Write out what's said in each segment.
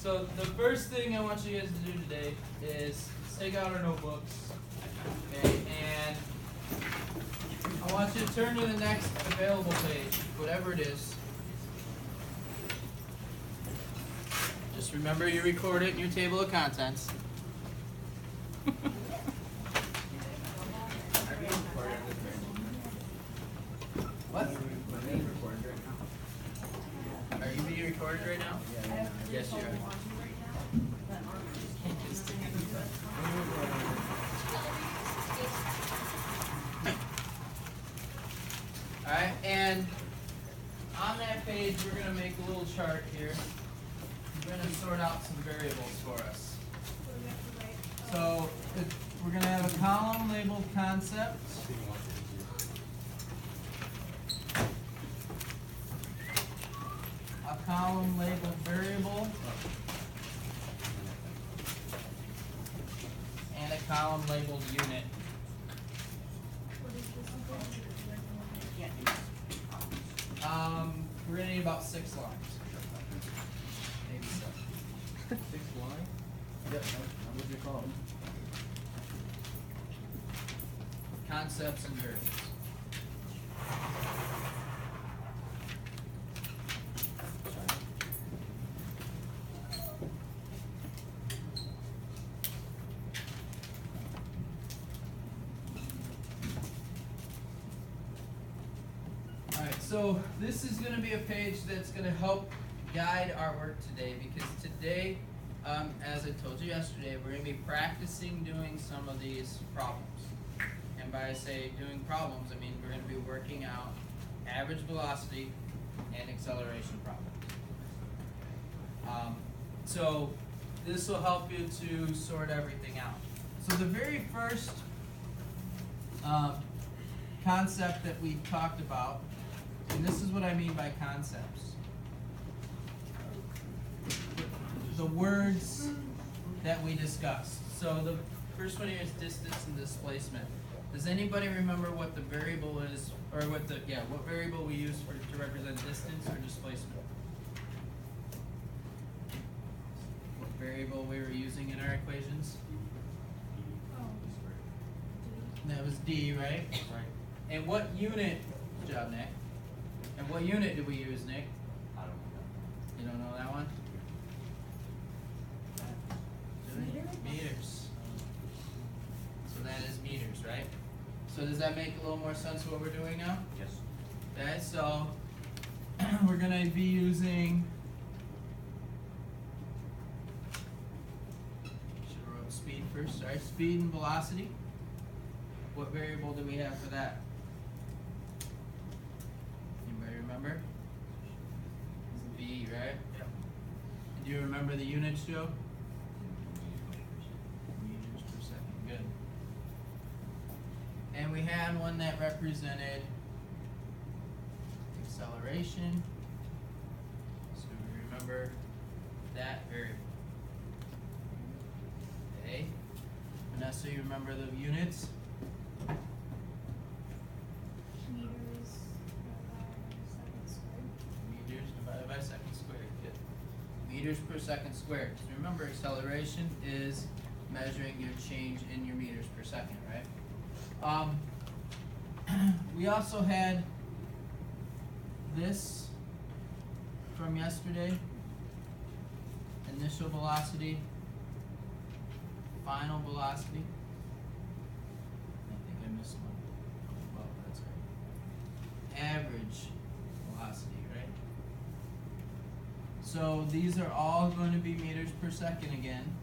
So the first thing I want you guys to do today is take out our notebooks, okay, and I want you to turn to the next available page, whatever it is. Just remember you record it in your table of contents. What? Are you being recorded right now? Yes, you are. Alright, and on that page we're going to make a little chart here. We're going to sort out some variables for us. So we're going to have a column labeled concept. A column labeled variable. And a column labeled unit. We're going to need about 6 lines. Maybe 7. 6 lines? Yep. How would you call them? Concepts and variables. Alright, so this is going to be a page that's going to help guide our work today, because today, as I told you yesterday, we're going to be practicing doing some of these problems. And by say doing problems, I mean we're going to be working out average velocity and acceleration problems. So this will help you to sort everything out. So the very first concept that we talked about, and this is what I mean by concepts. The words that we discussed. So the first one here is distance and displacement. Does anybody remember what the variable is, or what variable we use to represent distance or displacement? What variable we were using in our equations? That was D, right? Right. And what unit, good job, Nick. And what unit did we use, Nick? I don't know. You don't know that one? Meters. So that is meters, right? So does that make a little more sense what we're doing now? Yes. Okay, so we're going to be using, should have wrote speed first, sorry, speed and velocity. What variable do we have for that? Anybody remember? V, right? Yep. Do you remember the units, Joe? Meters per second, good. And we had one that represented acceleration. So we remember that variable. Okay. Vanessa, you remember the units? Meters divided by second squared. Good. Meters per second squared. So remember, acceleration is measuring your change in your meters per second, right? We also had this from yesterday. Initial velocity, final velocity. I think I missed one. Well, that's right. Average velocity, right? So these are all going to be meters per second again.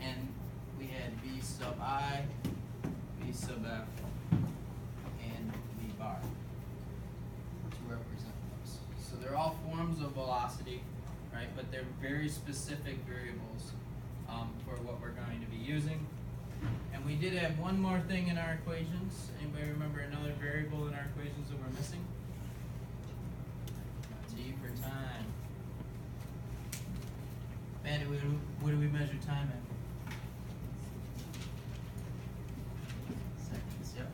And we had V sub I, V sub F, and V bar to represent those. So they're all forms of velocity, right? But they're very specific variables for what we're going to be using. And we did have one more thing in our equations. Anybody remember another variable in our equations that we're missing? T for time. Maddie, what do we measure time at? Seconds, yep.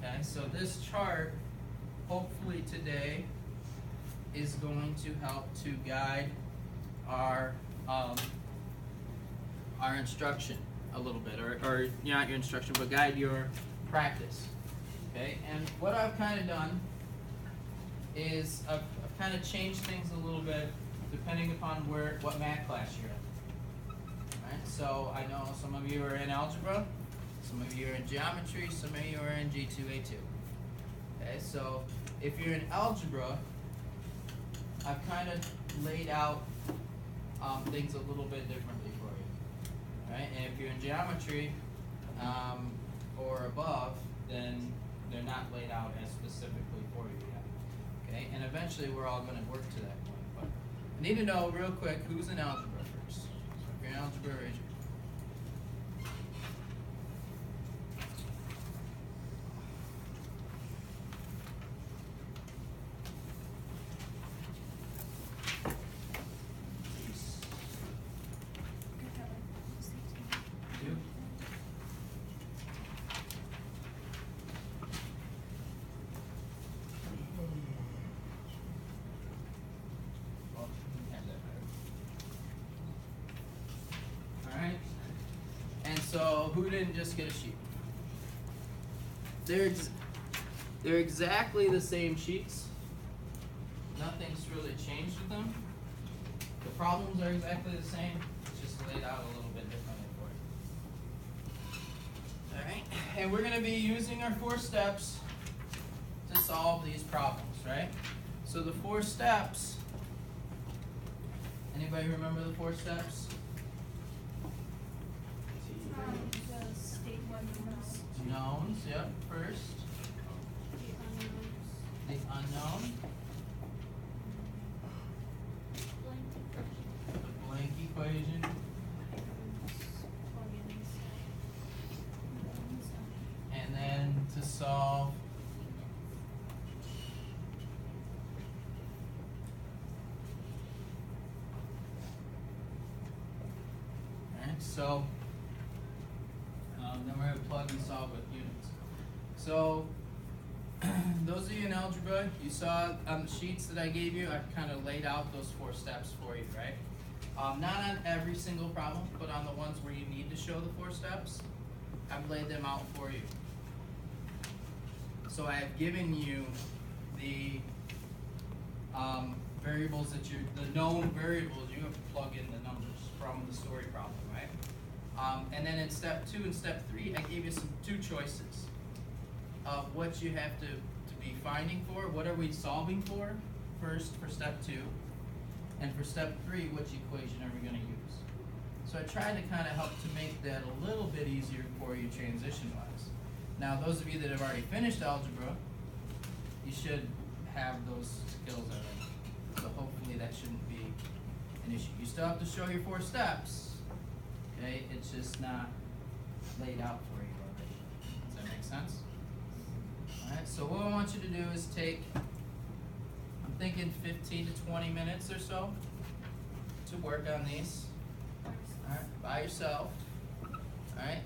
Okay, so this chart, hopefully today, is going to help to guide our instruction a little bit, or not your instruction, but guide your practice. Okay, and what I've kind of done is I've kind of changed things a little bit depending upon what math class you're in. Alright, so I know some of you are in algebra, some of you are in geometry, some of you are in G2A2. Okay, so if you're in algebra, I've kind of laid out things a little bit differently for you. Right? And if you're in geometry or above, then they're not laid out as specifically for you yet. Okay? And eventually we're all going to work to that point. But I need to know real quick who's in algebra first. So if you're in algebra, raise your hand. You? Well, you have that better. Alright. And so, who didn't just get a sheet? They're exactly the same sheets. Nothing's really changed with them. The problems are exactly the same. It's just laid out a little bit differently for you. Alright, and we're going to be using our 4 steps to solve these problems, right? So the 4 steps, anybody remember the 4 steps? The state unknowns, Knowns, yep, first. the unknowns, The unknown, blank, the blank equation, plugins, and then to solve alright, so then we're going to plug and solve with units. So those of you in algebra, you saw on the sheets that I gave you, I've kind of laid out those 4 steps for you, right? Not on every single problem, but on the ones where you need to show the 4 steps, I've laid them out for you. So I have given you the variables the known variables, you have to plug in the numbers from the story problem, right? And then in step 2 and step 3, I gave you 2 choices of what you have to be finding for. What are we solving for first for step 2? And for step 3, which equation are we going to use? So I tried to kind of help to make that a little bit easier for you transition-wise. Now, those of you that have already finished algebra, you should have those skills already. So hopefully that shouldn't be an issue. You still have to show your 4 steps, okay? It's just not laid out for you already. Does that make sense? Alright, so what I want you to do is take, I'm thinking 15 to 20 minutes or so to work on these. Alright, by yourself. Alright,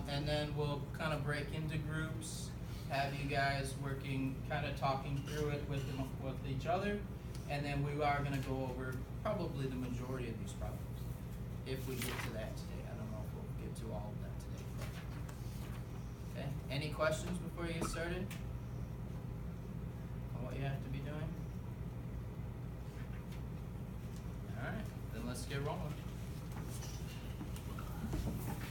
and then we'll kind of break into groups, have you guys working, kind of talking through it with each other, and then we are going to go over probably the majority of these problems. If we get to that today. I don't know if we'll get to all of that today. Okay, any questions before you get started? On what you have to be doing? Alright, then let's get rolling.